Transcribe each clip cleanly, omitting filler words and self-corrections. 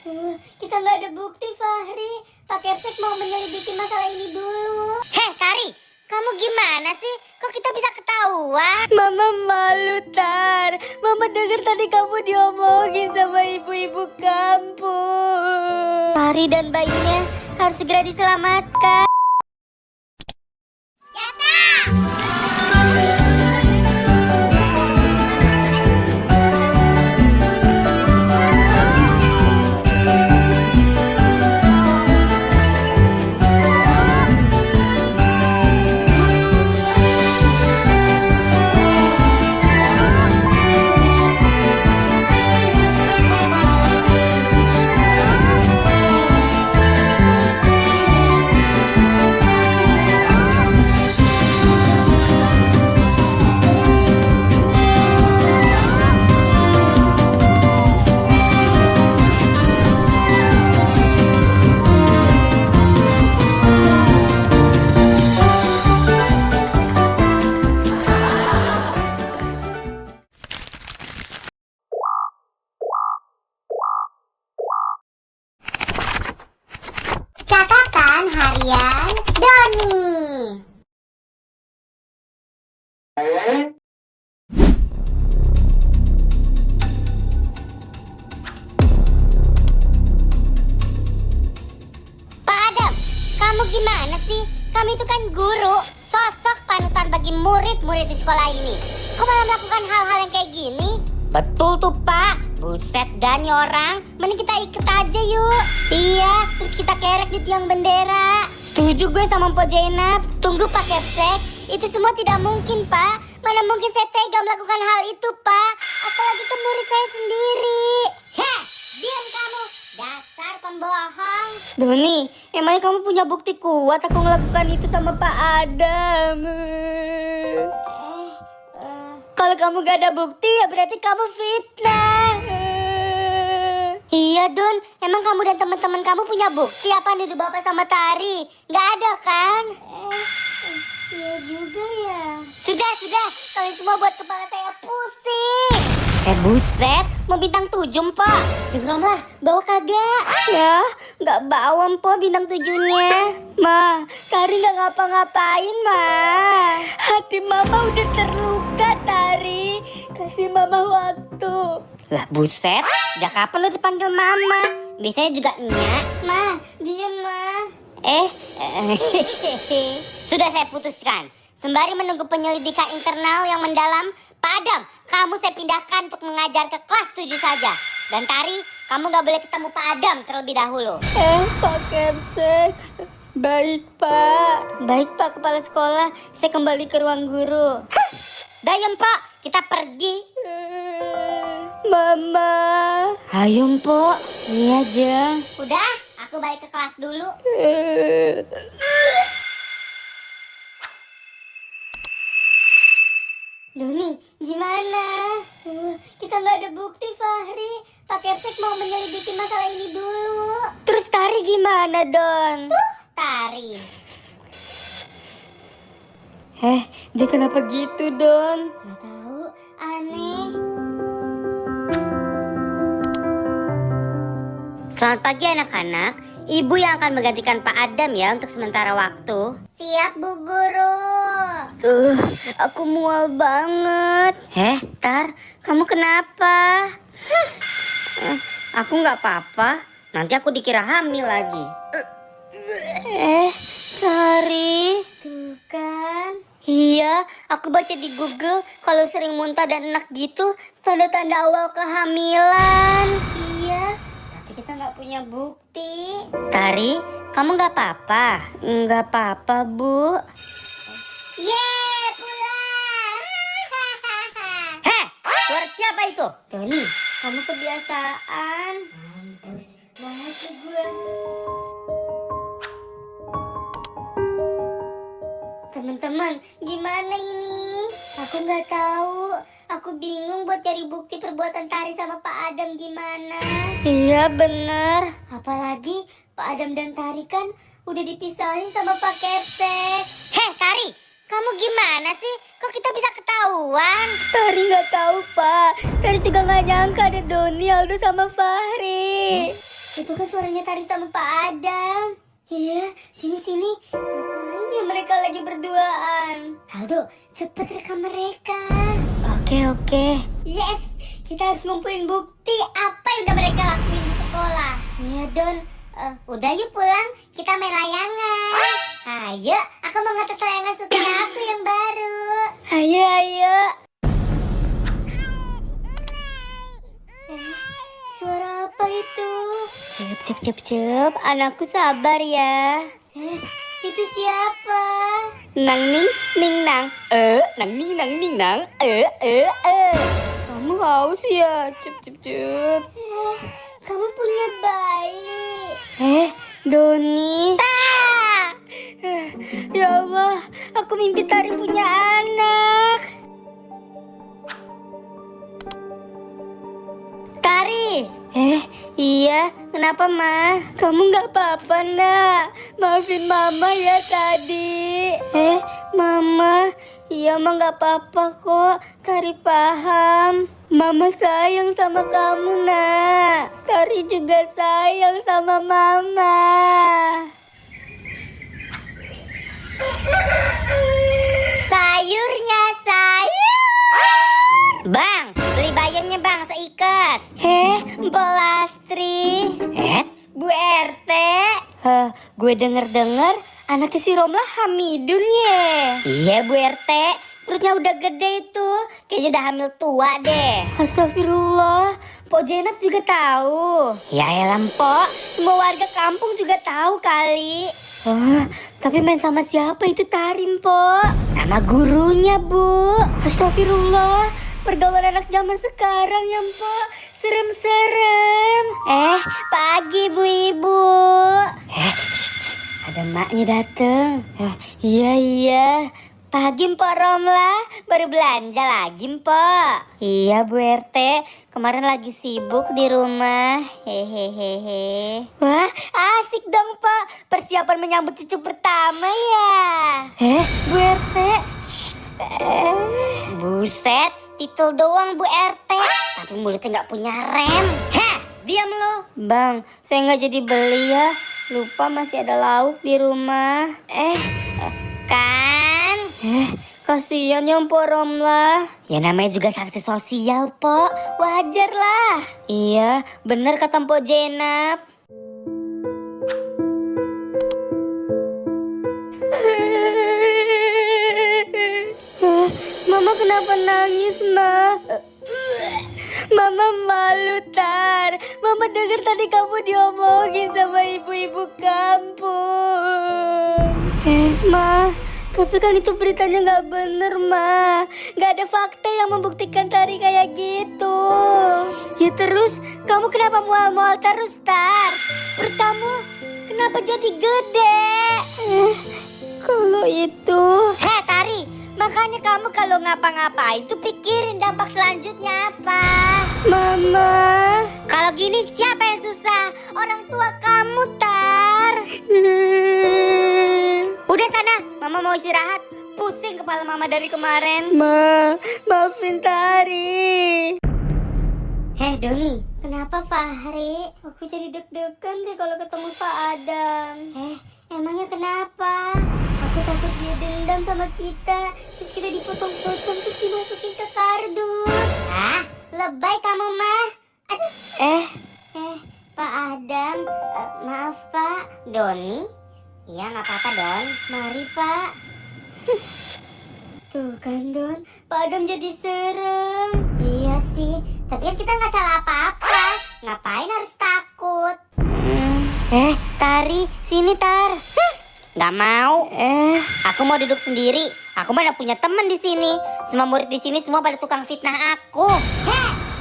Kita nggak ada bukti, Fahri. Pak Kepsek mau menyelidiki masalah ini dulu. Heh, Tari, kamu gimana sih? Kok kita bisa ketahuan? Mama malu, Tar. Mama dengar tadi kamu diomongin sama ibu-ibu kampung. Fahri dan bayinya harus segera diselamatkan. Catatan harian Doni. Pak Adam, kamu gimana sih? Kamu itu kan guru, sosok panutan bagi murid-murid di sekolah ini. Kok malah melakukan hal-hal yang kayak gini? Betul tuh Pak, buset dan orang. Mending kita ikut aja yuk. Iya, terus kita kerek di tiang bendera. Setuju gue sama Mpok Zainab. Tunggu Pak Kepsek, itu semua tidak mungkin Pak. Mana mungkin saya tega melakukan hal itu Pak. Apalagi ke murid saya sendiri. Heh, diam kamu, dasar pembohong. Doni, emangnya kamu punya bukti kuat aku melakukan itu sama Pak Adam? Kalau kamu gak ada bukti ya berarti kamu fitnah. Iya Don, emang kamu dan teman-teman kamu punya bukti apa nuduh Bapak sama Tari? Gak ada kan? Iya juga ya. Sudah, kalian semua buat kepala saya pusing. Buset, mau bintang 7 Pak. Jengkromlah, bawa kagak? Ya, gak bawa Mpok bintang 7-nya. Ma, Tari gak ngapa-ngapain Ma. Hati Mama udah terluka Tari. Kasih Mama waktu. Lah buset, sejak kapan lu dipanggil Mama? Biasanya juga Nyak. Ma, diam Ma. Sudah saya putuskan. Sembari menunggu penyelidikan internal yang mendalam, Pak Adam, kamu saya pindahkan untuk mengajar ke kelas 7 saja. Dan Tari, kamu gak boleh ketemu Pak Adam terlebih dahulu. Pak Kepsek. Baik Pak. Baik Pak Kepala Sekolah. Saya kembali ke ruang guru. Dayem Pak, kita pergi. Mama. Ayo Mpok. Iya Jeng. Udah, aku balik ke kelas dulu. Doni, gimana? Kita nggak ada bukti, Fahri. Pak Kepsek mau menyelidiki masalah ini dulu. Terus Tari gimana, Don? Tari. Dia kenapa gitu, Don? Gak tahu, aneh. Selamat pagi anak-anak. Ibu yang akan menggantikan Pak Adam ya untuk sementara waktu. Siap Bu Guru. Aku mual banget. Tar, kamu kenapa? Aku nggak apa-apa. Nanti aku dikira hamil lagi. Tari. Tuh kan. Iya, aku baca di Google kalau sering muntah dan enak gitu tanda-tanda awal kehamilan. Iya, tapi kita nggak punya bukti. Tari, kamu nggak apa-apa? Nggak apa-apa, Bu. Yeay, pulang. Suara siapa itu? Doni, kamu kebiasaan. Mampus banget sih gue. Teman-teman, gimana ini? Aku nggak tahu. Aku bingung buat cari bukti perbuatan Tari sama Pak Adam gimana. Iya bener. Apalagi Pak Adam dan Tari kan udah dipisahin sama Pak Kepsek. Tari, kamu gimana sih? Kok kita bisa ketahuan? Tari nggak tahu Pak. Tari juga nggak nyangka ada Doni, Aldo sama Fahri. Itu kan suaranya Tari sama Pak Adam. Iya, sini. Ngapain ya mereka lagi berduaan? Aldo, cepet rekam mereka. Oke. Yes, kita harus ngumpulin bukti apa yang udah mereka lakuin di sekolah. Iya, Don. Udah yuk pulang, kita main layangan. Ayo, aku mau ngetes layangan supaya aku yang baru. Ayo. Suara apa itu? Cep, anakku sabar ya. Itu siapa? Nang ning nang. Nang ning nang. Kamu haus ya? Cep. Kamu punya bayi. Doni. Ya Allah, aku mimpi Tari punya anak. Tari. Iya, kenapa Ma? Kamu gak apa-apa nak? Maafin Mama ya tadi. Mama, iya Ma gak apa-apa kok. Tari paham. Mama sayang sama kamu nak. Tari juga sayang sama Mama. Sayurnya sayur. Bang, beli bayamnya bang seikat. Mbak Lastri. Bu RT. Gue denger-denger anaknya si Romlah Hamidun ya. Iya Bu RT, perutnya udah gede itu. Kayaknya udah hamil tua deh. Astagfirullah, Pok Jenab juga tahu. Ya elah Pok, semua warga kampung juga tahu kali. Tapi main sama siapa itu Tarim, Pok? Sama gurunya, Bu. Astagfirullah, pergaulan anak zaman sekarang ya, Pok. Serem-serem. Pagi Bu Ibu. Ada maknya dateng. Iya. Pagi Mpok Romlah, baru belanja lagi Mpok. Iya Bu RT, kemarin lagi sibuk di rumah. Hehehe. Wah, asik dong Pak, persiapan menyambut cucu pertama ya. Bu RT. Buset, titel doang Bu RT, tapi mulutnya nggak punya rem. Diam lo. Bang, saya nggak jadi beli ya. Lupa masih ada lauk di rumah. Kan? Kasian ya Mpok Romlah. Ya namanya juga sanksi sosial, Pok. Wajar lah. Iya, bener kata Mpok Jenab. Mama kenapa nangis, Ma? Mama malu, Tar. Mama dengar tadi kamu diomongin sama ibu-ibu kampung. Ma, tapi kan itu beritanya gak bener, Ma. Gak ada fakta yang membuktikan Tari kayak gitu. Ya terus, kamu kenapa mual-mual terus, Tar? Perut kamu kenapa jadi gede? Kalau itu... Tari, makanya kamu kalau ngapa-ngapain tuh pikirin dampak selanjutnya apa. Mama, kalau gini siapa yang susah? Orang tua kamu, Tar. Udah sana, Mama mau istirahat. Pusing kepala Mama dari kemarin. Ma, maafin Tari. Doni, kenapa Fahri? Aku jadi deg-degan deh kalau ketemu Pak Adam. Emangnya kenapa? Aku takut dia dendam sama kita, terus kita dipotong-potong terus dimasukin ke kardus. Lebay kamu mah. Pak Adam, maaf Pak. Doni? Iya nggak apa-apa Don. Mari Pak. Tuh kan Don, Pak Adam jadi serem. Iya sih, tapi kan kita nggak salah apa-apa. Ngapain harus takut? Tari, sini Tar. Gak mau. Aku mau duduk sendiri. Aku mana punya teman di sini. Semua murid di sini semua pada tukang fitnah aku.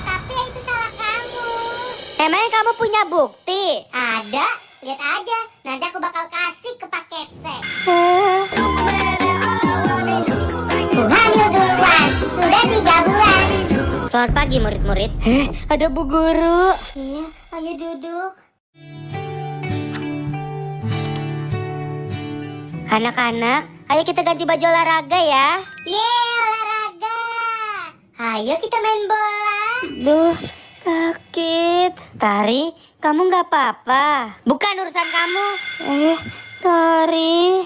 Tapi itu salah kamu. Emangnya kamu punya bukti? Ada, lihat aja. Nanti aku bakal kasih ke Pak Kepsek. Hamil duluan, sudah 3 bulan. Selamat pagi murid-murid. Ada Bu Guru. Iya, ayo duduk. Anak-anak, ayo kita ganti baju olahraga ya. Olahraga. Ayo kita main bola. Duh, sakit. Tari, kamu nggak apa-apa? Bukan urusan kamu. Tari.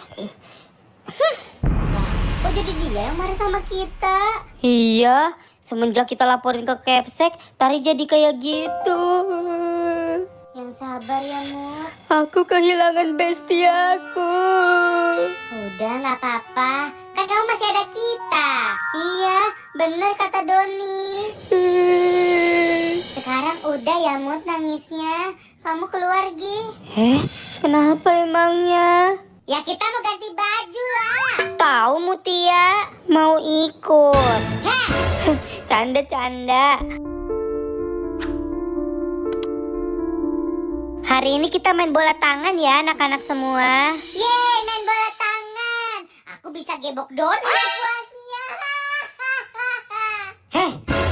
Kok jadi dia yang marah sama kita? Iya, semenjak kita laporin ke Kepsek, Tari jadi kayak gitu. Yang sabar ya, Mut. Aku kehilangan bestie aku. Udah nggak apa-apa, kan kamu masih ada kita. Iya, bener kata Doni. Sekarang udah ya, Mut, nangisnya. Kamu keluar, Gi. Kenapa emangnya? Ya kita mau ganti baju lah. Tahu Mutia, mau ikut. Canda-canda. Hari ini kita main bola tangan ya anak-anak semua. Yeay, main bola tangan. Aku bisa gebok Doni sepuasnya.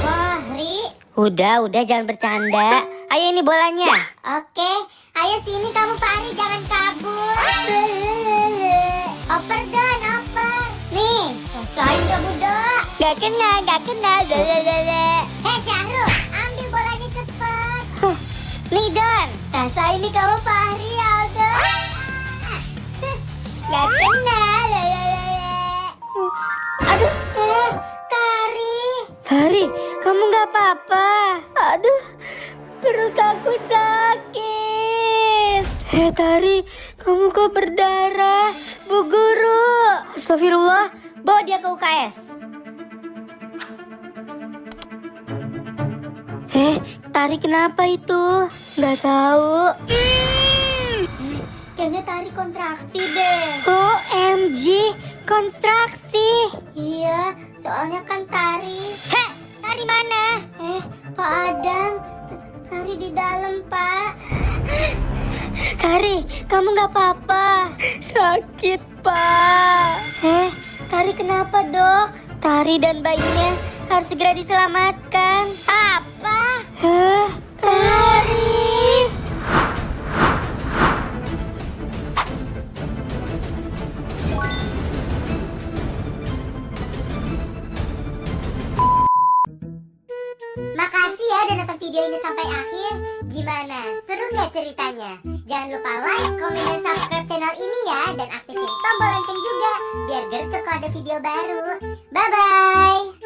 Fahri. Udah jangan bercanda. Ayo ini bolanya. Oke, ayo sini kamu Fahri, jangan kabur. Oper Don, oper. Nih, rasain kamu Dok. Gak kena. Hei Syahrul, ambil bolanya cepat. Nih Don. Rasain nih kamu Fahri, Aldo. Gak kena. Aduh, Tari. Tari, kamu gak apa-apa. Aduh, perut aku sakit. Tari, kamu kok berdarah? Bu Guru. Astagfirullah, bawa dia ke UKS. Tari kenapa itu? Gak tahu. Kayaknya Tari kontraksi deh. OMG, konstruksi. Iya, soalnya kan Tari. Tari mana? Pak Adam, Tari di dalam, Pak. Tari, kamu gak apa-apa? Sakit, Pak. Tari kenapa, Dok? Tari dan bayinya harus segera diselamatkan. Apa? Tari. Makasih ya udah nonton video ini sampai akhir. Gimana? Seru nggak ceritanya? Jangan lupa like, komen, dan subscribe channel ini ya. Dan aktifin tombol lonceng juga biar gercep kalau ada video baru. Bye-bye!